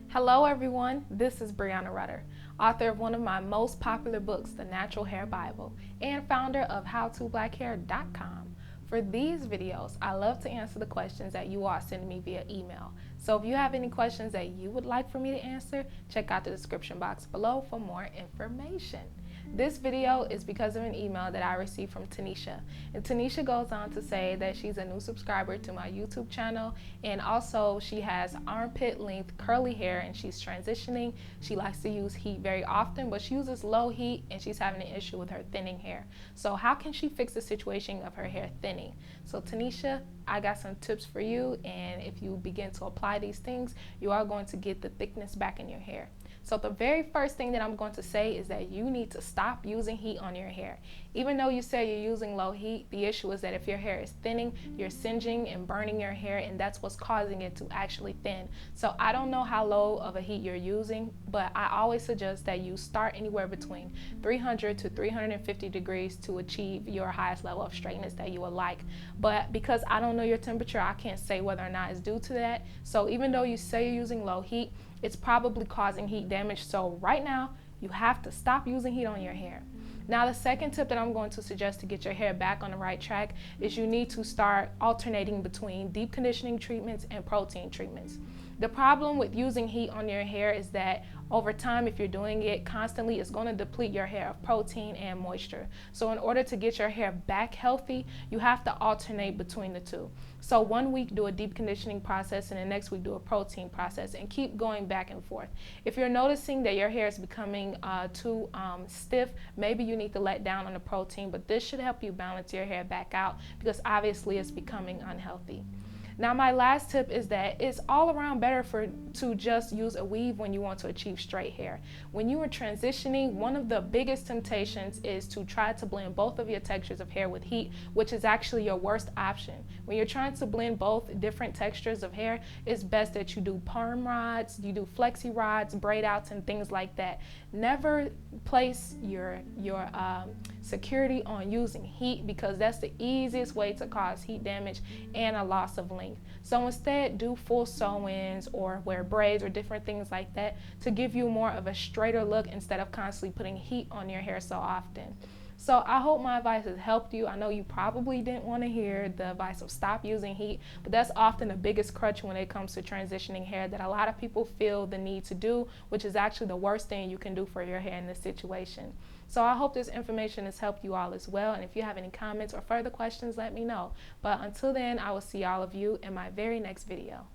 Hello everyone, this is Breanna Rutter, author of one of my most popular books, The Natural Hair Bible, and founder of howtoblackhair.breannarutter. For these videos, I love to answer the questions that you all send me via email. So if you have any questions that you would like for me to answer, check out the description box below for more information. This video is because of an email that I received from Tanisha. And Tanisha goes on to say that she's a new subscriber to my YouTube channel, and also she has armpit length curly hair and she's transitioning. She likes to use heat very often, but she uses low heat and she's having an issue with her thinning hair. So how can she fix the situation of her hair thinning? So Tanisha, I got some tips for you, and if you begin to apply these things, you are going to get the thickness back in your hair. So the very first thing that I'm going to say is that you need to stop using heat on your hair. Even though you say you're using low heat, the issue is that if your hair is thinning, you're singeing and burning your hair, and that's what's causing it to actually thin. So I don't know how low of a heat you're using, but I always suggest that you start anywhere between 300 to 350 degrees to achieve your highest level of straightness that you would like. But because I don't know your temperature, I can't say whether or not it's due to that. So even though you say you're using low heat, it's probably causing heat damage. So right now, you have to stop using heat on your hair. Now, the second tip that I'm going to suggest to get your hair back on the right track is you need to start alternating between deep conditioning treatments and protein treatments. The problem with using heat on your hair is that over time, if you're doing it constantly, it's going to deplete your hair of protein and moisture. So in order to get your hair back healthy, you have to alternate between the two. So 1 week do a deep conditioning process, and the next week do a protein process, and keep going back and forth. If you're noticing that your hair is becoming too stiff, maybe you need to let down on the protein, but this should help you balance your hair back out because obviously it's becoming unhealthy. Now, my last tip is that it's all around better to just use a weave when you want to achieve straight hair. When you are transitioning, one of the biggest temptations is to try to blend both of your textures of hair with heat, which is actually your worst option. When you're trying to blend both different textures of hair, it's best that you do perm rods, you do flexi rods, braid outs, and things like that. Never place your security on using heat, because that's the easiest way to cause heat damage and a loss of length. So instead, do full sew-ins or wear braids or different things like that to give you more of a straighter look instead of constantly putting heat on your hair so often. So I hope my advice has helped you. I know you probably didn't want to hear the advice of stop using heat, but that's often the biggest crutch when it comes to transitioning hair that a lot of people feel the need to do, which is actually the worst thing you can do for your hair in this situation. So I hope this information has helped you all as well. And if you have any comments or further questions, let me know. But until then, I will see all of you in my very next video.